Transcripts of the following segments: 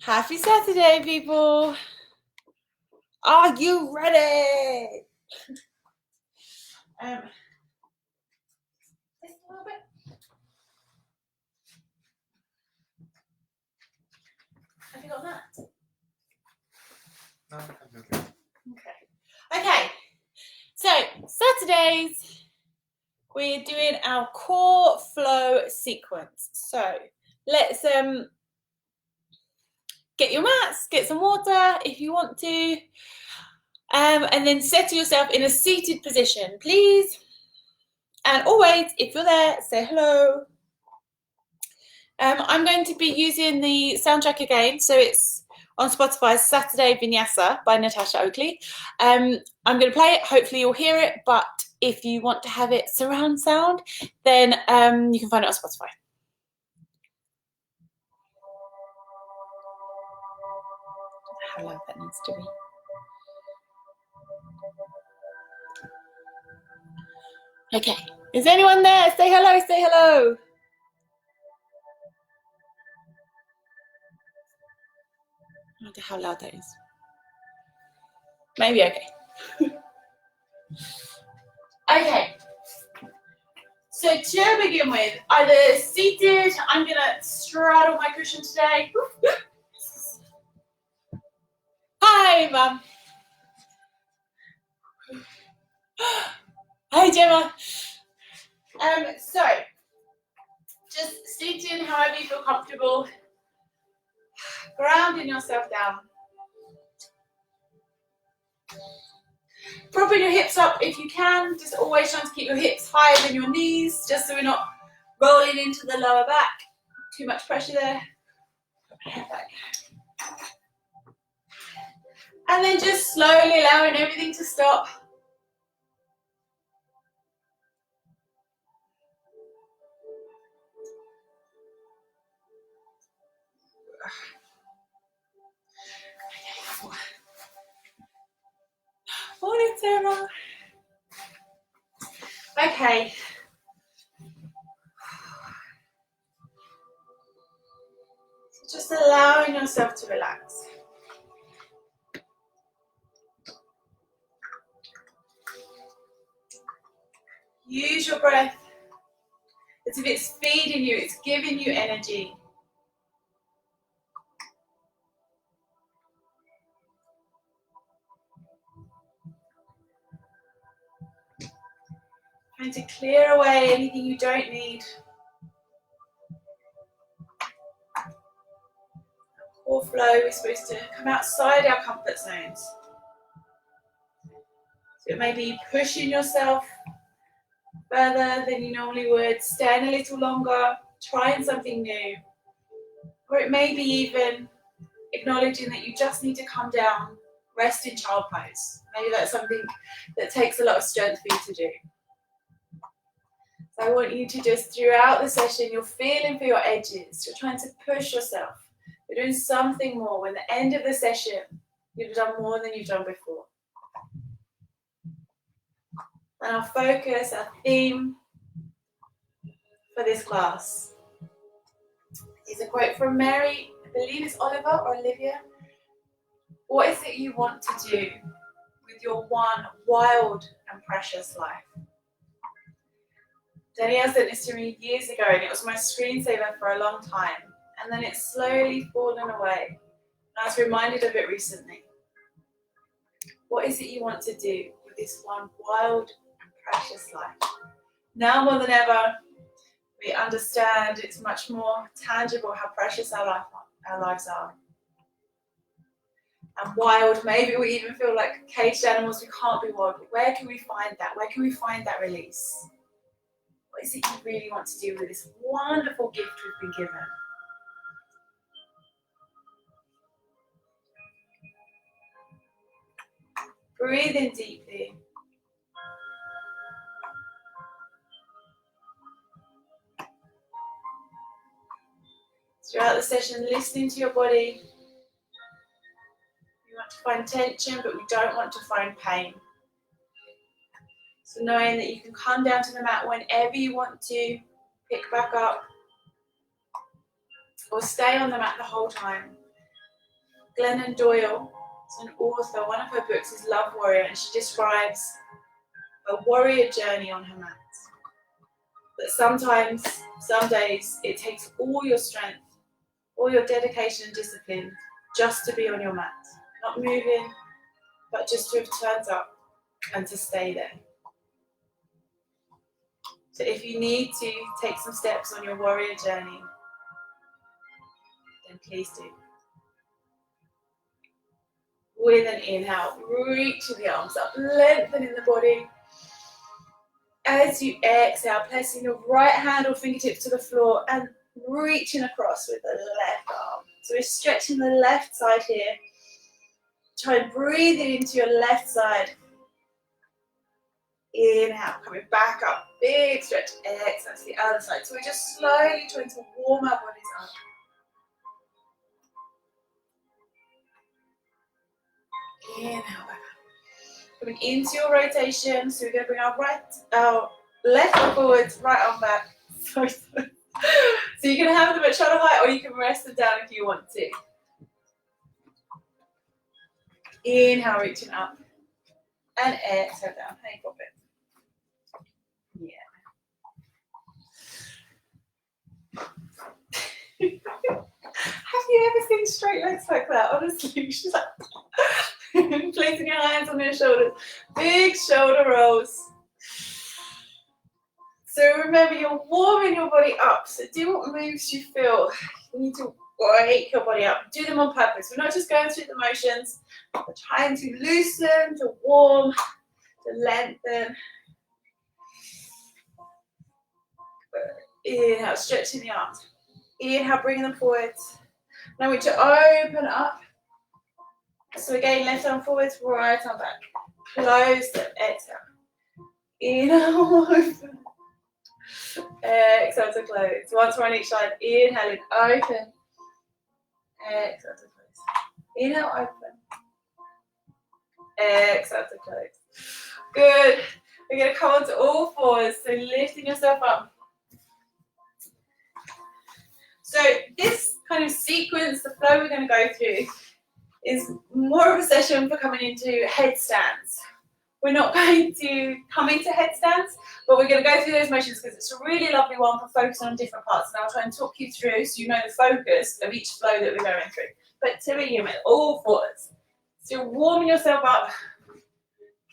Happy Saturday, people. Are you ready? Just a little bit. Have you got that? No, I'm okay. Okay. So Saturdays, we're doing our core flow sequence. So let's get your mats, get some water if you want to, and then settle yourself in a seated position, please. And always, if you're there, say hello. I'm going to be using the soundtrack again, so it's on Spotify, Saturday Vinyasa by Natasha Oakley. I'm going to play it, hopefully you'll hear it, but if you want to have it surround sound, then you can find it on Spotify. How loud that needs to be. Okay, is anyone there? Say hello, say hello. I wonder how loud that is. Maybe okay. Okay. So to begin with, either seated, I'm gonna straddle my cushion today. Hi, Mum. Hi, Gemma. So just seating however you feel comfortable, grounding yourself down. Propping your hips up if you can, just always trying to keep your hips higher than your knees, just so we're not rolling into the lower back. Too much pressure there. Head back. And then just slowly allowing everything to stop. Morning, Sarah. Okay. So just allowing yourself to relax. Use your breath as if it's feeding you, it's giving you energy. Trying to clear away anything you don't need. Core flow is supposed to come outside our comfort zones. So it may be pushing yourself further than you normally would, staying a little longer, trying something new. Or it may be even acknowledging that you just need to come down, rest in child pose. Maybe that's something that takes a lot of strength for you to do. So I want you to just, throughout the session, you're feeling for your edges. You're trying to push yourself. You're doing something more. When the end of the session, you've done more than you've done before. And our focus, our theme for this class is a quote from Mary, I believe it's Oliver or Olivia. What is it you want to do with your one wild and precious life? Danielle sent this to me years ago and it was my screensaver for a long time. And then it's slowly fallen away. And I was reminded of it recently. What is it you want to do with this one wild and precious life? Now more than ever, we understand it's much more tangible how precious our lives are. And wild, maybe we even feel like caged animals, we can't be wild. But where can we find that? Where can we find that release? What is it you really want to do with this wonderful gift we've been given? Breathe in deeply. Throughout the session, listening to your body. We want to find tension, but we don't want to find pain. So knowing that you can come down to the mat whenever you want to, pick back up, or stay on the mat the whole time. Glennon Doyle is an author. One of her books is Love Warrior, and she describes a warrior journey on her mat. But sometimes, some days, it takes all your strength, all your dedication and discipline just to be on your mat. Not moving, but just to have turned up and to stay there. So if you need to take some steps on your warrior journey, then please do. With an inhale, reaching the arms up, lengthening the body. As you exhale, placing your right hand or fingertips to the floor and reaching across with the left arm. So we're stretching the left side here. Try and breathe it into your left side. Inhale, coming back up, big stretch. Exhale to the other side. So we're just slowly trying to warm our bodies up. Inhale back up. Coming into your rotation, so we're going to bring our left arm forwards, right arm back. Sorry. So you can have them at shoulder height, or you can rest them down if you want to. Inhale, reaching up, and exhale down. How you got it? Yeah. Have you ever seen straight legs like that? Honestly, just like placing your hands on your shoulders, big shoulder rolls. So remember, you're warming your body up. So do what moves you feel. You need to wake your body up. Do them on purpose. We're not just going through the motions. We're trying to loosen, to warm, to lengthen. Inhale, stretching the arms. Inhale, bringing them forward. Now we need to open up. So again, left arm forwards, right arm back. Close them, exhale. Inhale, open. Exhale to close. Once more on each side. Inhaling, open. Exhale to close. Inhale, open. Exhale to close. Good. We're going to come onto all fours. So lifting yourself up. So this kind of sequence, the flow we're going to go through, is more of a session for coming into headstands. We're not going to come into headstands, but we're going to go through those motions because it's a really lovely one for focusing on different parts. And I'll try and talk you through so you know the focus of each flow that we're going through. But to begin with, all fours. So you're warming yourself up.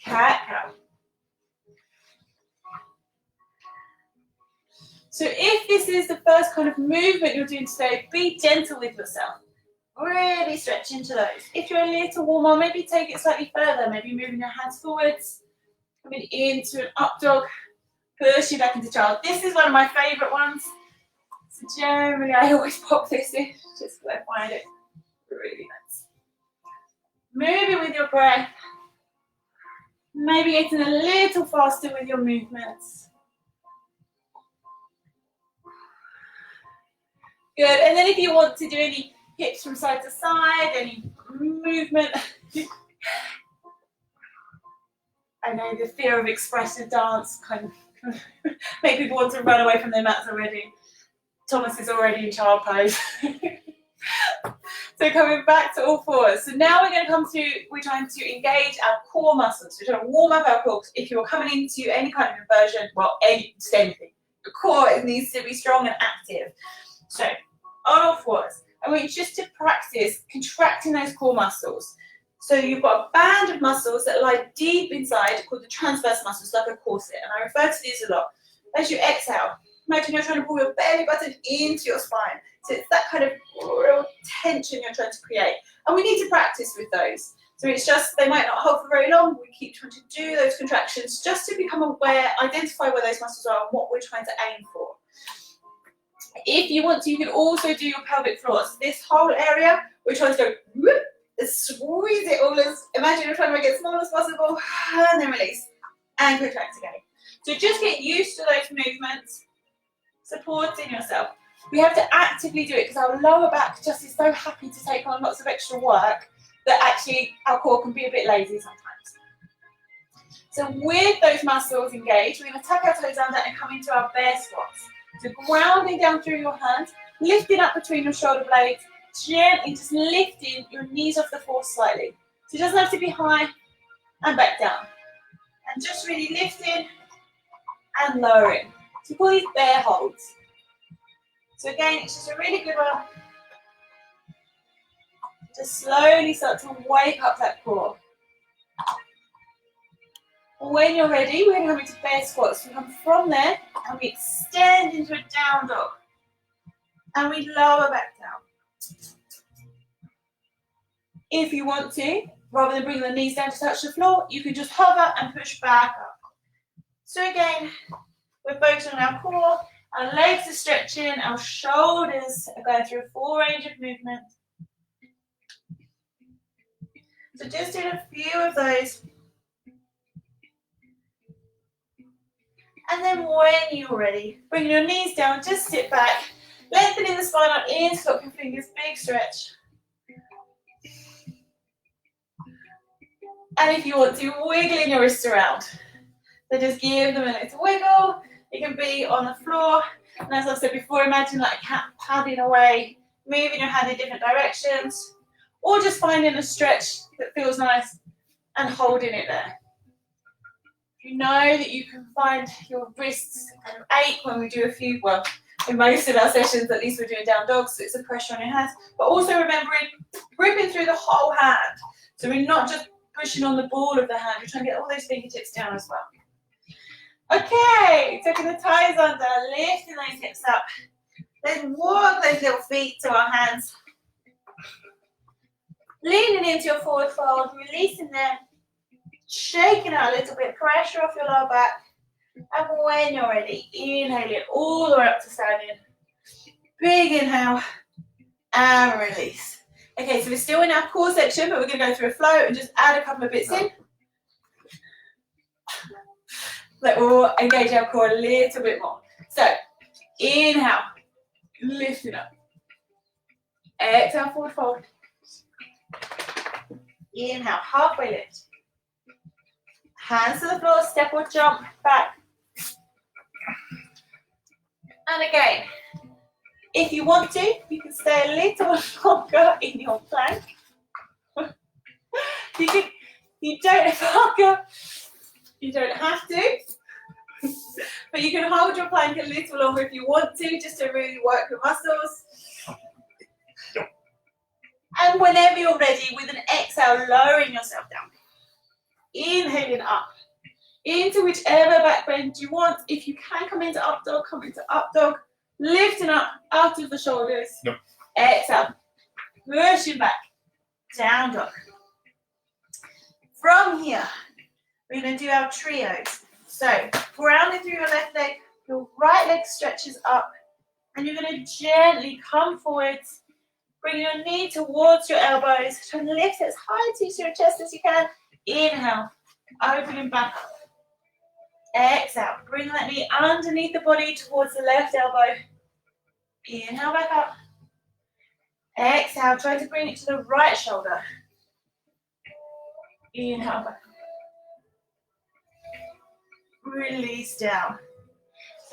Cat-cow. So if this is the first kind of movement you're doing today, be gentle with yourself. Really stretch into those. If you're a little warmer, maybe take it slightly further. Maybe moving your hands forwards, coming into an up dog, pushing back into child. This is one of my favourite ones. So generally, I always pop this in, just because I find it really nice. Moving with your breath. Maybe getting a little faster with your movements. Good, and then if you want to do any hips from side to side, any movement. I know the fear of expressive dance kind of make people want to run away from their mats already. Thomas is already in child pose. So coming back to all fours. So now we're trying to engage our core muscles. We're trying to warm up our core. If you're coming into any kind of inversion, well, anything, the core needs to be strong and active. So on all fours. I want you just to practice contracting those core muscles. So you've got a band of muscles that lie deep inside called the transverse muscles, like a corset. And I refer to these a lot. As you exhale, imagine you're trying to pull your belly button into your spine. So it's that kind of real tension you're trying to create. And we need to practice with those. So it's just, they might not hold for very long. We keep trying to do those contractions just to become aware, identify where those muscles are and what we're trying to aim for. If you want to, you can also do your pelvic floors. This whole area, we're trying to go whoop, squeeze it all as, imagine you're trying to make it as small as possible, and then release, and contract again. So just get used to those movements, supporting yourself. We have to actively do it because our lower back just is so happy to take on lots of extra work that actually our core can be a bit lazy sometimes. So with those muscles engaged, we're going to tuck our toes under and come into our bear squats. So grounding down through your hands, lifting up between your shoulder blades, gently just lifting your knees off the floor slightly. So it doesn't have to be high, and back down. And just really lifting and lowering. So we call these bear holds. So again, it's just a really good one to slowly start to wake up that core. When you're ready, we're going to come into bear squats. We come from there and we extend into a down dog. And we lower back down. If you want to, rather than bringing the knees down to touch the floor, you can just hover and push back up. So again, we're focusing on our core, our legs are stretching, our shoulders are going through a full range of movement. So just doing a few of those. And then when you're ready, bring your knees down, just sit back, lengthening the spine up, interlock your fingers, big stretch. And if you want to, wiggling your wrists around. So just give them a little wiggle. It can be on the floor. And as I said before, imagine like a cat padding away, moving your hand in different directions, or just finding a stretch that feels nice and holding it there. You know that you can find your wrists kind of ache when we do a few, well, in most of our sessions, at least we're doing down dogs, so it's a pressure on your hands. But also remembering, gripping through the whole hand. So we're not just pushing on the ball of the hand, we're trying to get all those fingertips down as well. Okay, taking the toes under, lifting those hips up. Then walk those little feet to our hands. Leaning into your forward fold, releasing there. Shaking out a little bit, pressure off your lower back. And when you're ready, inhaling all the way up to standing. Big inhale and release. Okay, so we're still in our core section, but we're going to go through a flow and just add a couple of bits in. That will engage our core a little bit more. So, inhale, lifting up. Exhale, forward fold. Inhale, halfway lift. Hands to the floor, step or jump back. And again, if you want to, you can stay a little longer in your plank. You don't have to, but you can hold your plank a little longer if you want to, just to really work your muscles. And whenever you're ready, with an exhale, lowering yourself down. Inhaling up into whichever back bend you want. If you can come into up dog, come into up dog. Lifting up out of the shoulders. Yep. Exhale. Pushing back. Down dog. From here, we're going to do our trios. So, grounding through your left leg, your right leg stretches up, and you're going to gently come forwards. Bring your knee towards your elbows. Try and lift as high to your chest as you can. Inhale, opening back up. Exhale, bring that knee underneath the body towards the left elbow. Inhale back up. Exhale, try to bring it to the right shoulder. Inhale back up. Release down.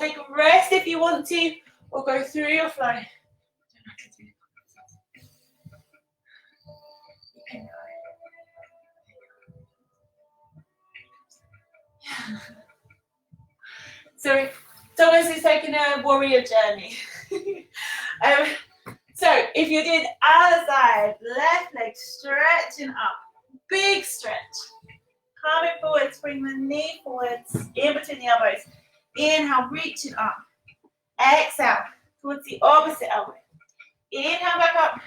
Take a rest if you want to, or go through your flow. So Thomas is taking a warrior journey. So if you did other side, left leg stretching up, big stretch. Coming forwards, bring the knee forwards, in between the elbows. Inhale, reaching up. Exhale, towards the opposite elbow. Inhale back up.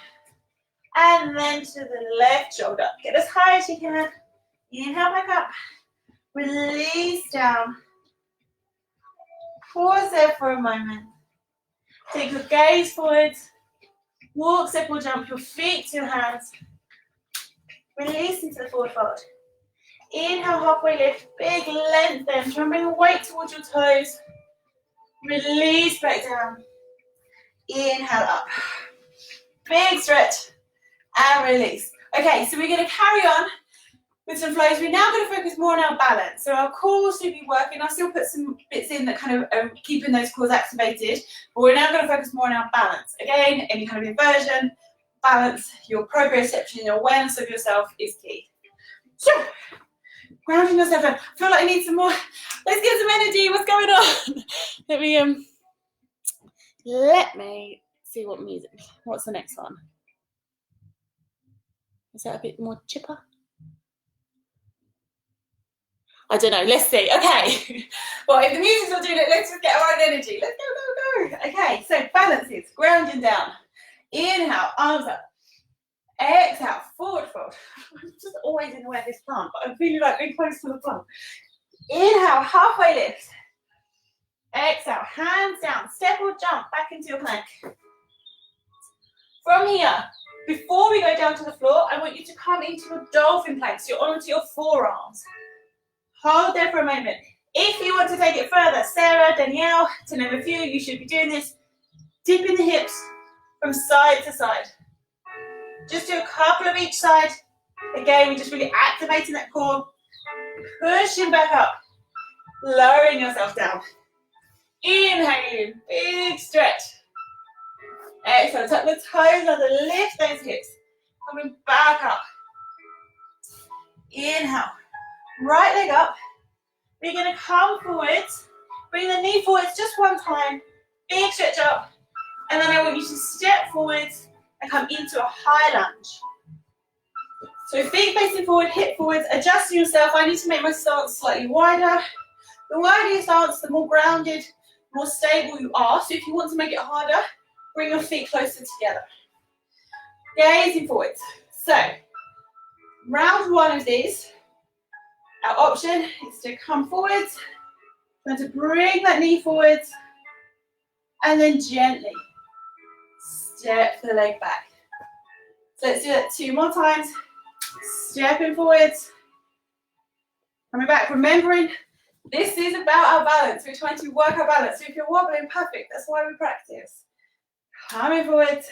And then to the left shoulder. Get as high as you can. Inhale back up. Release down. Pause there for a moment. Take your gaze forwards. Walk, step or jump your feet to your hands. Release into the forward fold. Inhale, halfway lift. Big lengthen. Try and bring the weight towards your toes. Release back down. Inhale up. Big stretch. And release. Okay, so we're going to carry on with some flows. We're now going to focus more on our balance. So our core will still be working. I'll still put some bits in that kind of are keeping those cores activated. But we're now going to focus more on our balance. Again, any kind of inversion, balance, your proprioception, your awareness of yourself is key. So, grounding yourself down. I feel like I need some more. Let's get some energy. What's going on? Let me see what music. What's the next one? Is that a bit more chipper? I don't know. Let's see. Okay. Well, if the music's not doing it, let's just get our own energy. Let's go. Okay. So balances, grounding down. Inhale, arms up. Exhale, forward fold. I'm just always in the way of this plant, but I'm feeling like being close to the plant. Inhale, halfway lift. Exhale, hands down. Step or jump back into your plank. From here, before we go down to the floor, I want you to come into your dolphin plank. So you're onto your forearms. Hold there for a moment. If you want to take it further, Sarah, Danielle, to name a few, you should be doing this. Dipping the hips from side to side. Just do a couple of each side. Again, we're just really activating that core. Pushing back up. Lowering yourself down. Inhaling, big stretch. Exhale, tuck the toes under, lift those hips. Coming back up. Inhale. Right leg up. We're going to come forwards. Bring the knee forwards just one time. Big stretch up. And then I want you to step forwards and come into a high lunge. So feet facing forward, hip forwards, adjusting yourself. I need to make my stance slightly wider. The wider your stance, the more grounded, more stable you are. So if you want to make it harder, bring your feet closer together. Gazing forwards. So, round one of these, our option is to come forwards, going to bring that knee forwards, and then gently step the leg back. So let's do that 2 more times. Stepping forwards, coming back, remembering this is about our balance. We're trying to work our balance. So if you're wobbling, perfect. That's why we practice. Coming forwards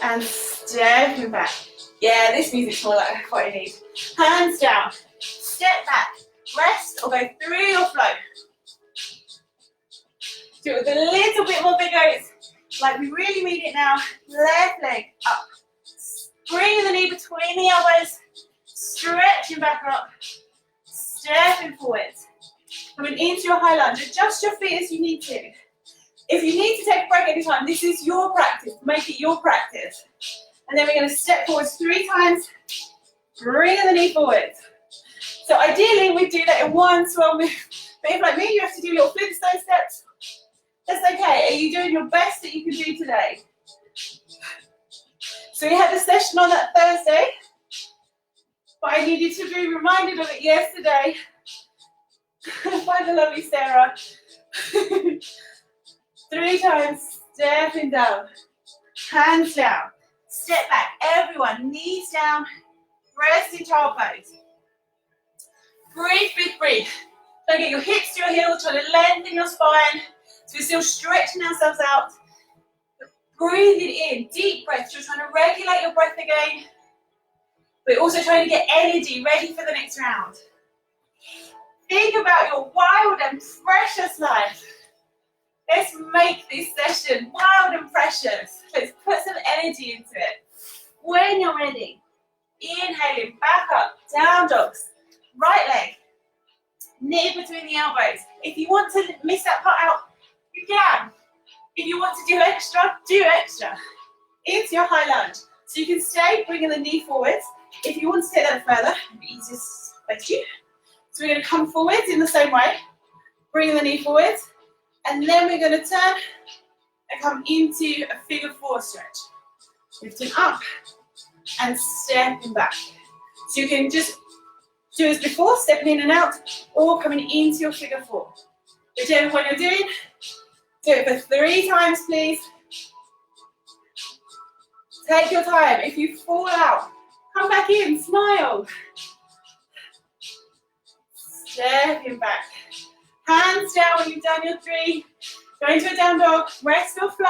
and stepping back. Yeah, this music's more like what I need. Hands down, step back, rest or go through your flow. Do it with a little bit more vigor. It's like we really need it now. Left leg up. Bring the knee between the elbows, stretching back up, stepping forwards. Coming into your high lunge, adjust your feet as you need to. If you need to take a break anytime, this is your practice. Make it your practice. And then we're going to step forwards 3 times, bring the knee forwards. So ideally, we do that in one swell move. But if like me, you have to do little Flintstone steps, that's okay. Are you doing your best that you can do today? So we had a session on that Thursday, but I needed to be reminded of it yesterday by the lovely Sarah. 3 times, stepping down, hands down, step back, everyone, knees down, rest in child pose. Breathe, breathe, breathe. Don't get your hips to your heels, try to lengthen your spine, so we're still stretching ourselves out. Breathe it in, deep breaths. You're trying to regulate your breath again, but also trying to get energy ready for the next round. Think about your wild and precious life. Let's make this session wild and precious. Let's put some energy into it. When you're ready, inhaling, back up, down dogs. Right leg, knee between the elbows. If you want to miss that part out, you can. If you want to do extra, do extra. Into your high lunge. So you can stay bringing the knee forwards. If you want to take that further, it'll be easiest for you. So we're going to come forwards in the same way. Bring the knee forwards. And then we're going to turn and come into a figure 4 stretch. Lifting up and stepping back. So you can just do as before, stepping in and out, or coming into your figure 4. Whichever one you're doing, do it for 3 times, please. Take your time. If you fall out, come back in, smile. Stepping back. Hands down when you've done your 3. Go into a down dog, rest or flow.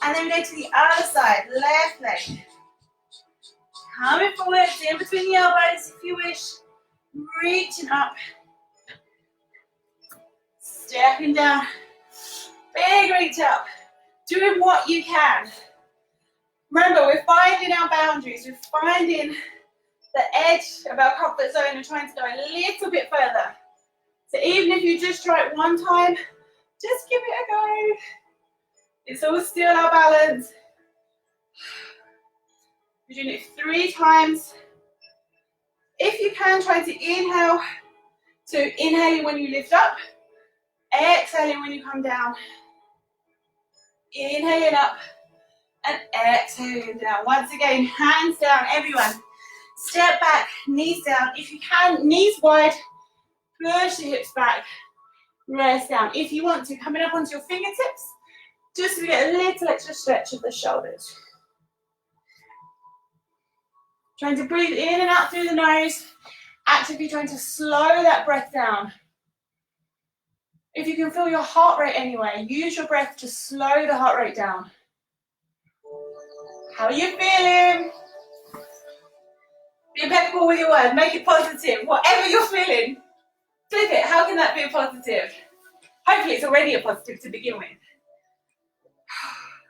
And then we go to the other side, left leg. Coming forward, in between the elbows if you wish. Reaching up. Stepping down. Big reach up. Doing what you can. Remember, we're finding our boundaries. We're finding the edge of our comfort zone and trying to go a little bit further. So even if you just try it one time, just give it a go. It's all still our balance. We're doing it 3 times. If you can, try to inhale. So inhaling when you lift up, exhaling when you come down. Inhaling up and exhaling down. Once again, hands down, everyone. Step back, knees down. If you can, knees wide, push the hips back, rest down. If you want to, coming up onto your fingertips, just to get a little extra stretch of the shoulders. Trying to breathe in and out through the nose, actively trying to slow that breath down. If you can feel your heart rate anyway, use your breath to slow the heart rate down. How are you feeling? Be impeccable with your words, make it positive. Whatever you're feeling, flip it. How can that be a positive? Hopefully it's already a positive to begin with.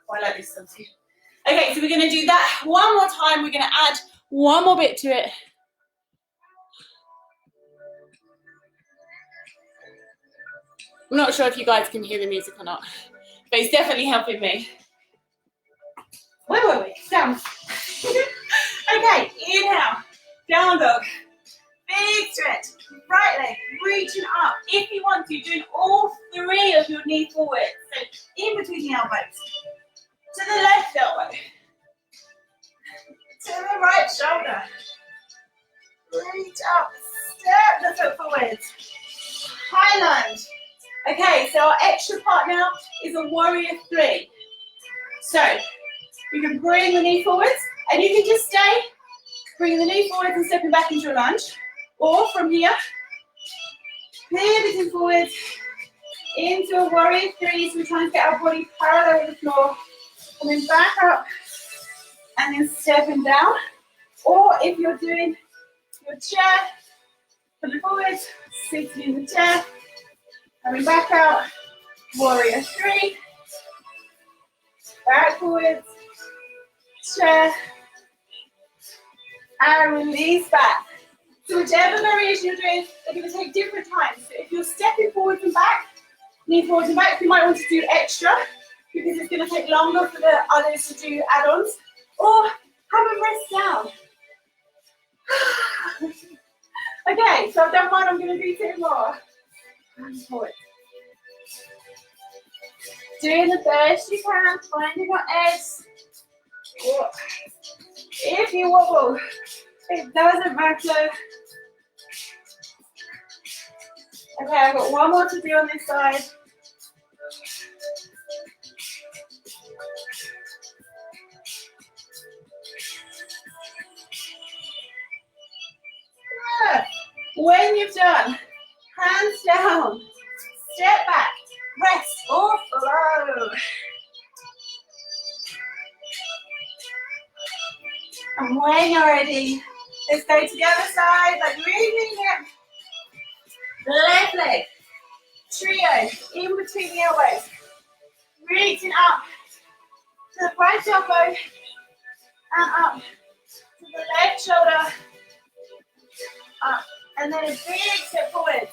Oh, I like this one too. Okay, so we're going to do that one more time. We're going to add one more bit to it. I'm not sure if you guys can hear the music or not, but it's definitely helping me. Where were we? Down. Okay, inhale, down dog. Big stretch, right leg, reaching up. If you want to, doing all 3 of your knees forward. So in between the elbows. To the left elbow. To the right shoulder. Reach up, step the foot forward. High lunge. Okay, so our extra part now is a warrior 3. So you can bring the knee forwards, and you can just stay, bring the knee forwards and stepping back into a lunge. Or from here, pivoting forwards into a warrior 3. So we're trying to get our body parallel with the floor. And then back up, and then stepping down. Or if you're doing your chair, coming forwards, sitting in the chair, coming back out, warrior 3. Backwards, chair, and release back. So whichever variation you're doing, they're going to take different times. So if you're stepping forwards and back, knee forwards and back, you might want to do extra because it's going to take longer for the others to do add-ons. Or have them rest down. Okay, so I've done one, I'm going to do 2 more. And forward. Doing the best you can, finding your edge. If you wobble, it doesn't matter. Okay, I've got one more to do on this side. Yeah. When you've done, hands down, step back, rest or flow. And when you're ready, let's go to the other side, like really here. Left leg, trio, in between the elbows. Reaching up to the right elbow and up to the left shoulder. Up. And then a big step forward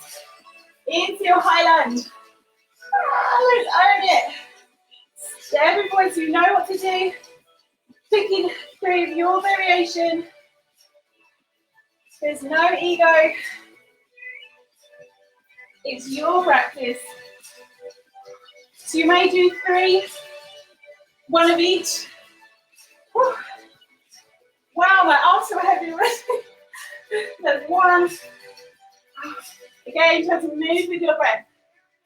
into your high lunge. Let's own it. Stepping forward so you know what to do. Picking through your variation. There's no ego. It's your practice. So you may do 3, 1 of each. Whew. Wow, my arms are heavy already. There's 1. Again, try to move with your breath.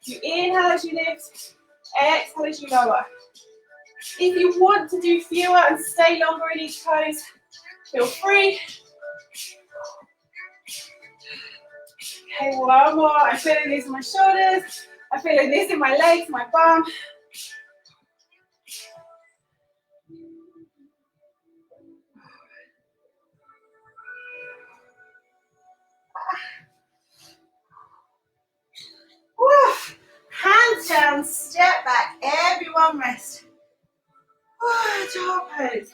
You inhale as you lift, exhale as you lower. If you want to do fewer and stay longer in each pose, feel free. Okay, 1 more. I'm feeling this in my shoulders. I'm feeling this in my legs, my bum. and step back. Everyone rest. Child pose.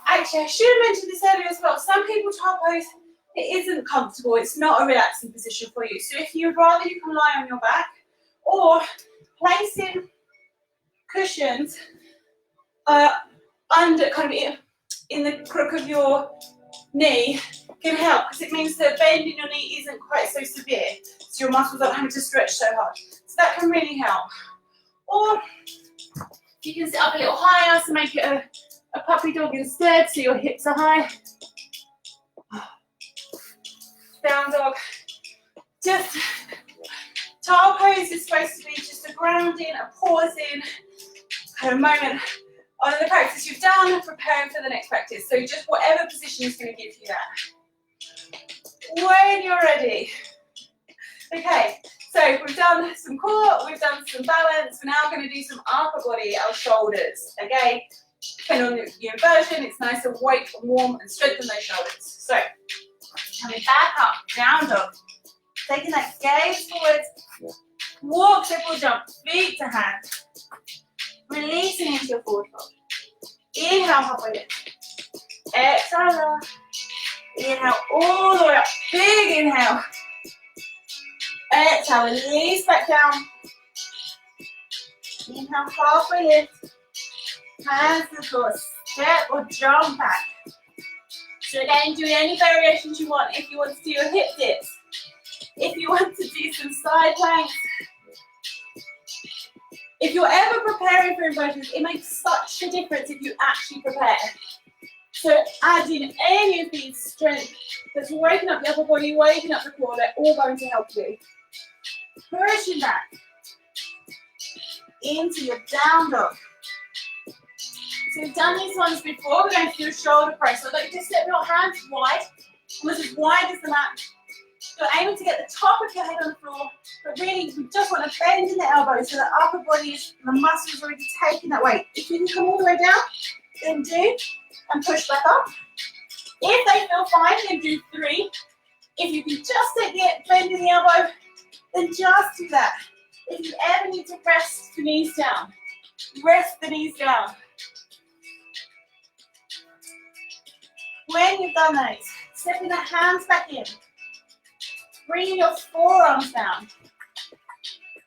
Actually, I should have mentioned this earlier as well. Some people child pose, it isn't comfortable. It's not a relaxing position for you. So if you'd rather, you can lie on your back or placing cushions under, kind of in the crook of your knee can help, because it means that bend in your knee isn't quite so severe, so your muscles aren't having to stretch so hard. So that can really help. Or you can sit up a little higher, so make it a puppy dog instead, so your hips are high. Down dog. Just child pose is supposed to be just a grounding, a pausing kind of moment on the practice you've done, preparing for the next practice. So just whatever position is going to give you that. When you're ready. Okay, so we've done some core, we've done some balance, we're now going to do some upper body, our shoulders. Okay, depending on your version, it's nice and weight and warm and strengthen those shoulders. So, coming back up, down dog. Taking that gaze forwards, walk, triple jump, feet to hand. Releasing into your forward fold. Inhale, halfway lift. Exhale. Inhale all the way up. Big inhale. Exhale, release back down. Inhale, halfway lift. Hands to the floor. Step or jump back. So again, do any variations you want. If you want to do your hip dips. If you want to do some side planks. If you're ever preparing for inversions, it makes such a difference if you actually prepare. So adding any of these strengths that's waking up the upper body, waking up the core, they're all going to help you. Pushing back into your down dog. So we've done these ones before. We're going to do a shoulder press. So I'd like you to step your hands wide, almost as wide as the mat. You're aiming to get the top of your head on the floor, but really we just want to bend in the elbows so the upper body is, the muscles are already taking that weight. If you can come all the way down, then do, and push back up. If they feel fine, then do 3. If you can just take the bend in the elbow, then just do that. If you ever need to rest the knees down, rest the knees down. When you've done those, stepping the hands back in. Bringing your forearms down.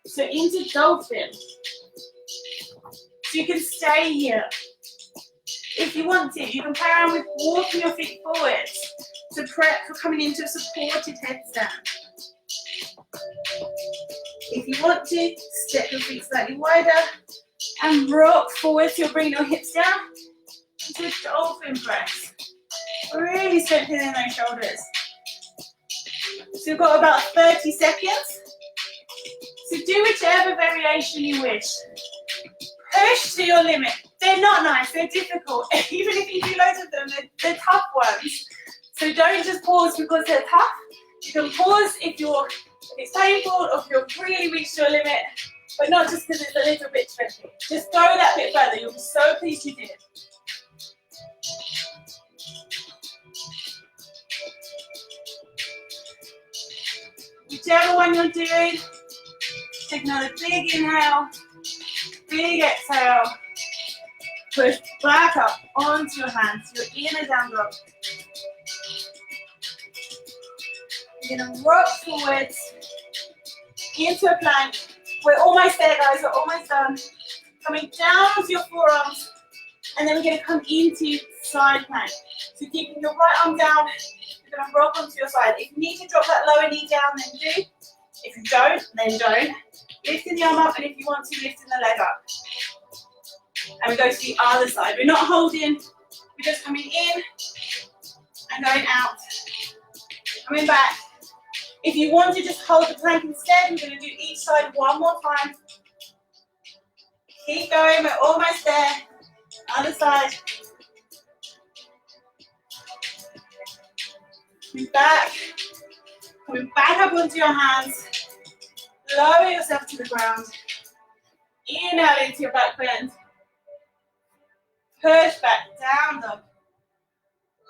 So into dolphin. So you can stay here. If you want to, you can play around with walking your feet forwards to prep for coming into a supported headstand. If you want to, step your feet slightly wider and rock forward so you're bringing your hips down into a dolphin press. Really strengthening those shoulders. So you've got about 30 seconds. So do whichever variation you wish. Push to your limit. They're not nice, they're difficult. Even if you do loads of them, they're tough ones. So don't just pause because they're tough. You can pause if it's painful or if you're really reached your limit, but not just because it's a little bit tricky. Just go that bit further. You'll be so pleased you did. Whichever one you're doing, take another big inhale, big exhale. Push back up onto your hands. You're in a down dog. You're going to rock forwards into a plank. We're almost there, guys. We're almost done. Coming down with your forearms, and then we're going to come into side plank. So keeping your right arm down, you're going to rock onto your side. If you need to drop that lower knee down, then do. If you don't, then don't. Lifting the arm up, and if you want to, lifting the leg up. And we go to the other side. We're not holding, we're just coming in and going out. Coming back. If you want to just hold the plank instead, we're going to do each side one more time. Keep going, we're almost there. Other side. Coming back up onto your hands. Lower yourself to the ground. Inhale into your back bend. Push back, down dog.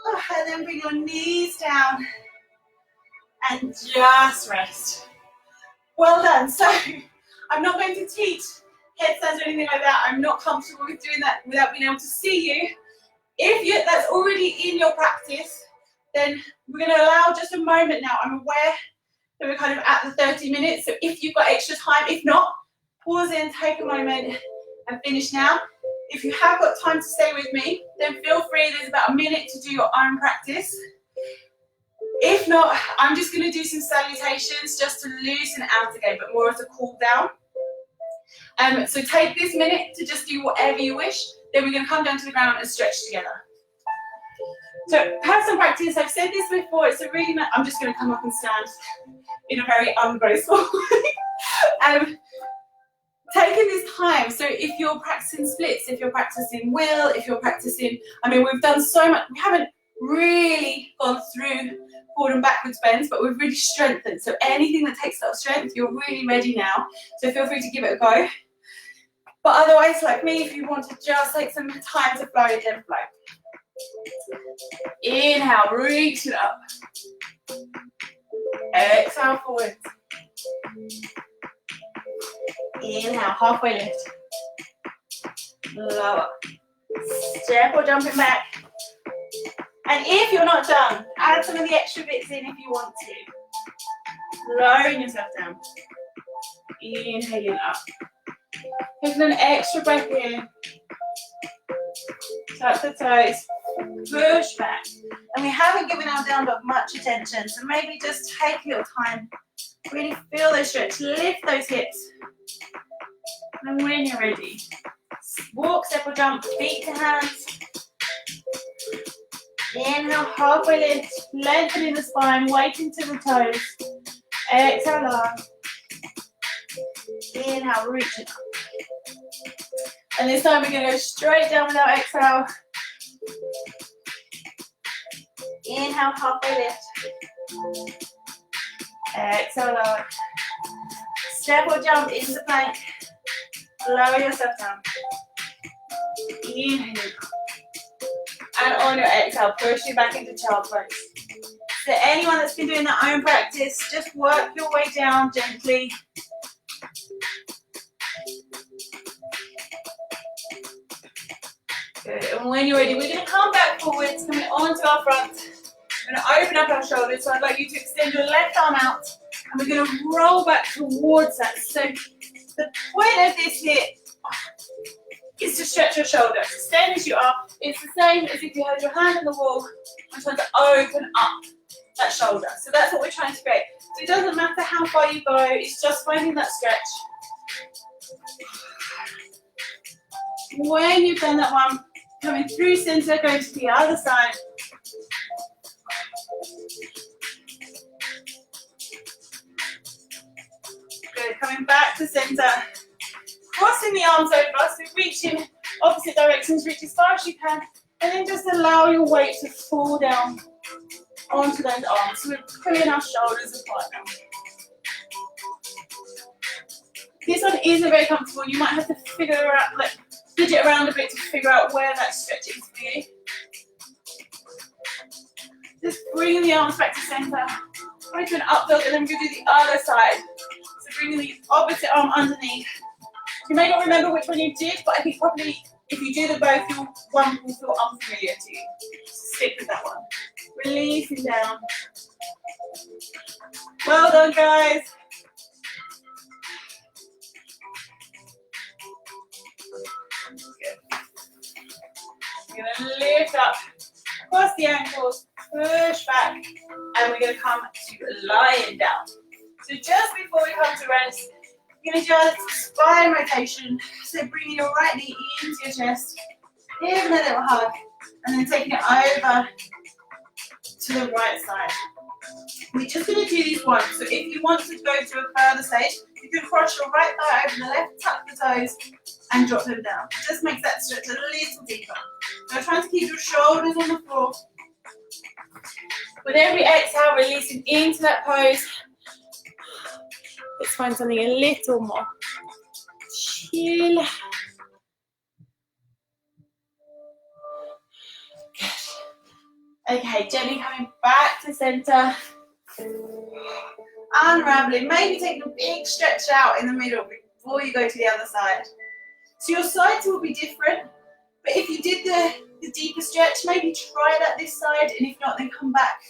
And then bring your knees down. And just rest. Well done. So, I'm not going to teach headstands or anything like that. I'm not comfortable with doing that without being able to see you. If that's already in your practice, then we're going to allow just a moment now. I'm aware that we're kind of at the 30 minutes, so if you've got extra time, if not, pause in, take a moment and finish now. If you have got time to stay with me, then feel free, there's about a minute to do your own practice. If not, I'm just going to do some salutations just to loosen out again, but more as a cool down. So take this minute to just do whatever you wish, then we're going to come down to the ground and stretch together. So personal practice, I've said this before, it's a really nice, I'm just going to come up and stand in a very ungraceful way. Taking this time, so if you're practicing splits, if you're practicing wheel, if you're practicing, I mean, we've done so much, we haven't really gone through forward and backwards bends, but we've really strengthened. So anything that takes that strength, you're really ready now. So feel free to give it a go. But otherwise, like me, if you want to just take some time to flow, then flow. Inhale, reach it up. Exhale forward. Inhale, halfway lift. Lower. Step or jumping back. And if you're not done, add some of the extra bits in if you want to. Lowering yourself down. Inhaling up. Taking an extra breath in. Touch the toes. Push back. And we haven't given our down dog much attention, so maybe just take a little time. Really feel those stretch. Lift those hips. And when you're ready, walk, step or jump, feet to hands. Inhale, halfway lift, lengthening the spine, weighting to the toes. Exhale up. Inhale, reach it up. And this time we're going to go straight down without exhale. Inhale, halfway lift. Exhale up. Step or jump into plank. Lower yourself down. Inhale. And on your exhale, push you back into child's pose. So anyone that's been doing their own practice, just work your way down gently. Good. And when you're ready, we're going to come back forwards, coming onto our front. We're going to open up our shoulders. So I'd like you to extend your left arm out. And we're going to roll back towards that. So the point of this here is to stretch your shoulders. Stand as you are. It's the same as if you had your hand on the wall and trying to open up that shoulder. So that's what we're trying to create. So it doesn't matter how far you go, it's just finding that stretch. When you've done that one, coming through center, going to the other side. Good, coming back to center. Crossing the arms over, so reach in opposite directions, reach as far as you can, and then just allow your weight to fall down onto those arms. So we're pulling our shoulders apart now. This one isn't very comfortable. You might have to figure out, like, fidget around a bit to figure out where that stretch is for you. Just bring the arms back to center. Go to an up dog, and then we're going to do the other side. So bringing the opposite arm underneath. You may not remember which one you did, but I think probably if you do them both, one will feel unfamiliar to you. Stick with that one. Releasing down. Well done, guys. Good. We're going to lift up across the ankles, push back, and we're going to come to lying down. So just before we come to rest, you're going to do a spine rotation. So bringing your right knee into your chest, giving a little hug, and then taking it over to the right side. We're just going to do these once. So if you want to go to a further stage, you can cross your right thigh over the left, tuck the toes, and drop them down. It just makes that stretch a little deeper. Now trying to keep your shoulders on the floor. With every exhale, releasing into that pose. Let's find something a little more chill. Good. Okay, gently coming back to center. Unraveling. Maybe taking a big stretch out in the middle before you go to the other side. So your sides will be different, but if you did the deeper stretch, maybe try that this side, and if not, then come back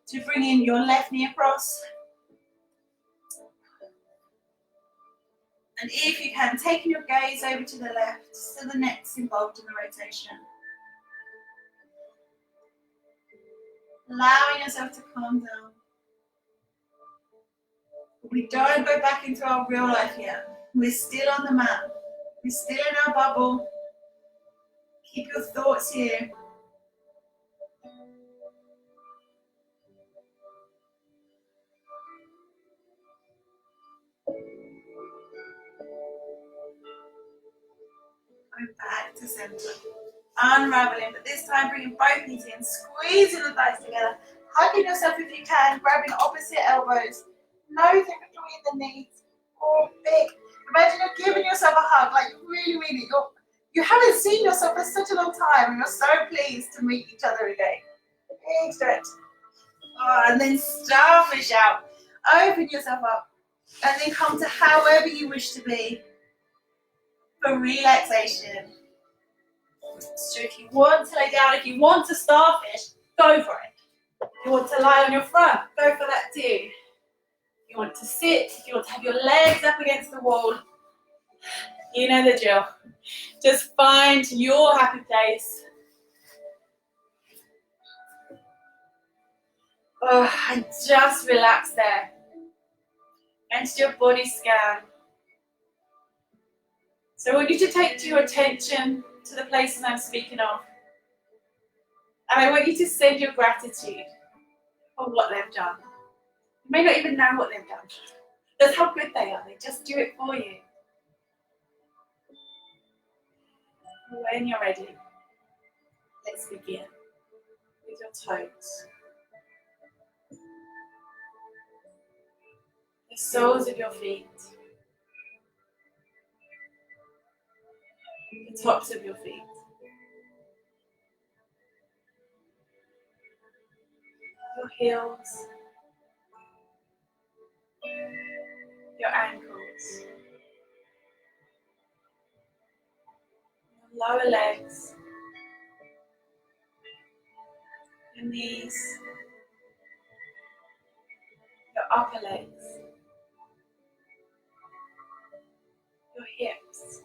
to bring in your left knee across. And if you can, taking your gaze over to the left, so the neck's involved in the rotation. Allowing yourself to calm down. We don't go back into our real life yet. We're still on the mat. We're still in our bubble. Keep your thoughts here. Go back to center. Unraveling, but this time bringing both knees in, squeezing the thighs together, hugging yourself if you can, grabbing opposite elbows, nose in between the knees, or big. Imagine you're giving yourself a hug, like you really mean it. You haven't seen yourself for such a long time, and you're so pleased to meet each other again. Big stretch. Oh, and then starfish out. Open yourself up, and then come to however you wish to be for relaxation. So if you want to lay down, if you want to starfish, go for it. If you want to lie on your front, go for that too. If you want to sit, if you want to have your legs up against the wall, you know the drill. Just find your happy place. Oh, and just relax there. Enter your body scan. So I want you to take your attention to the places I'm speaking of. And I want you to send your gratitude for what they've done. You may not even know what they've done. That's how good they are. They just do it for you. When you're ready, let's begin with your toes. The soles of your feet. The tops of your feet. Your heels. Your ankles. Your lower legs. Your knees. Your upper legs. Your hips.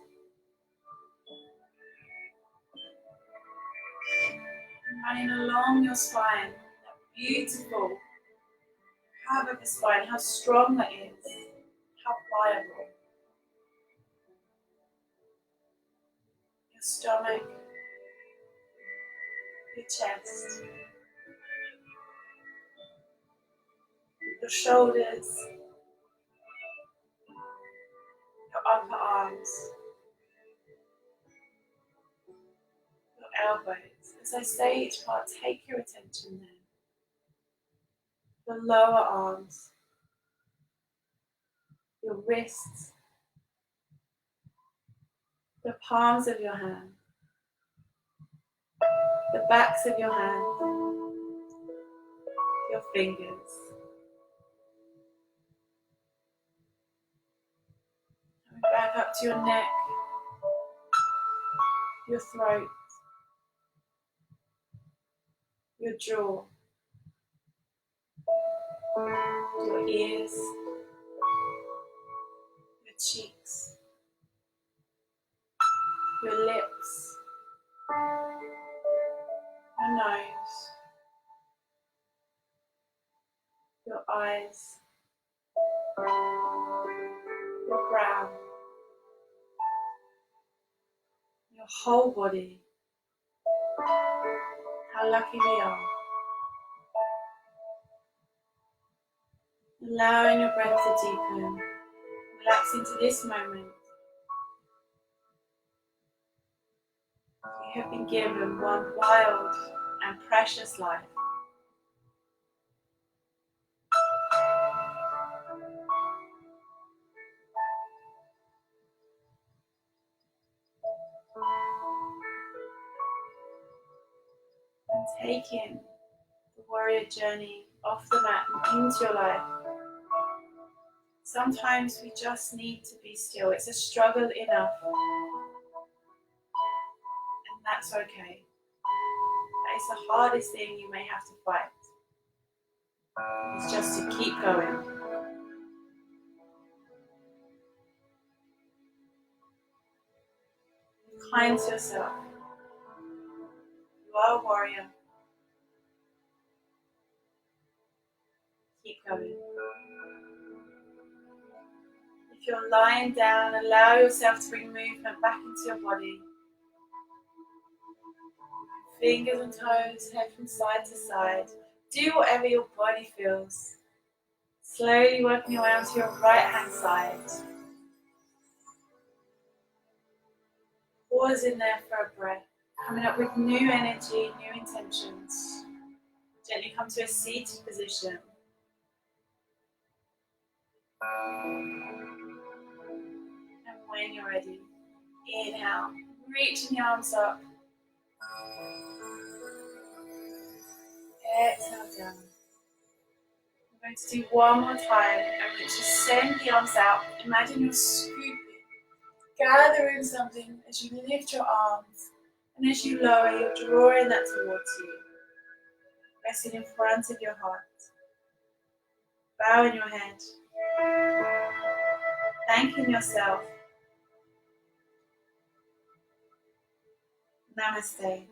And running along your spine. That beautiful curve of the spine. How strong that is. How pliable. Your stomach. Your chest. Your shoulders. Your upper arms. Your elbows. As I say each part, take your attention there. Your lower arms. Your wrists. The palms of your hand. The backs of your hand. Your fingers. Coming back up to your neck. Your throat. Your jaw. Your ears. Your cheeks. Your lips. Your nose. Your eyes. Your brow. Your whole body. How lucky we are. Allowing your breath to deepen. Relax into this moment. You have been given one wild and precious life. And take in the warrior journey off the mat and into your life. It's Sometimes we just need to be still. It's a struggle enough. And that's okay. That is the hardest thing you may have to fight. It's just to keep going. Be kind to yourself. You are a warrior. Keep going. If you're lying down, allow yourself to bring movement back into your body. Fingers and toes, head from side to side. Do whatever your body feels. Slowly working your way onto your right hand side. Pause in there for a breath. Coming up with new energy, new intentions. Gently come to a seated position. And when you're ready, inhale, reaching the arms up. Exhale down. We're going to do one more time, and we just send the arms out. Imagine you're scooping, gathering something as you lift your arms, and as you lower, you're drawing that towards you, resting in front of your heart. Bowing your head, thanking yourself. Namaste.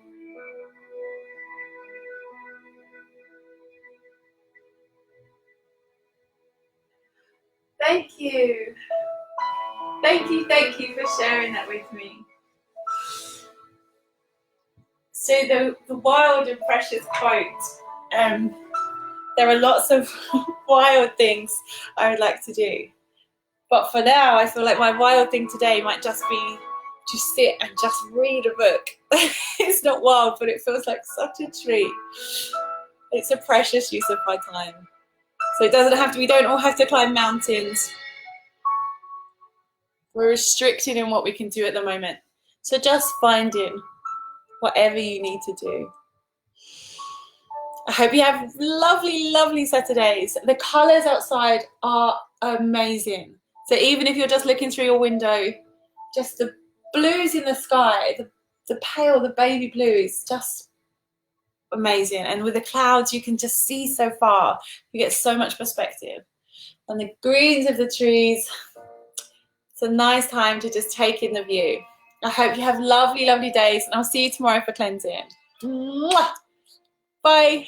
Thank you. Thank you for sharing that with me. So the wild and precious quote, there are lots of wild things I would like to do. But for now, I feel like my wild thing today might just be to sit and just read a book. It's not wild, but it feels like such a treat. It's a precious use of my time. So it doesn't have to, we don't all have to climb mountains. We're restricted in what we can do at the moment. So just finding whatever you need to do. I hope you have lovely, lovely Saturdays. The colours outside are amazing. So even if you're just looking through your window, just the blues in the sky, the pale, the baby blue is just amazing. And with the clouds, you can just see so far. You get so much perspective. And the greens of the trees, it's a nice time to just take in the view. I hope you have lovely, lovely days, and I'll see you tomorrow for cleansing. Mwah! Bye.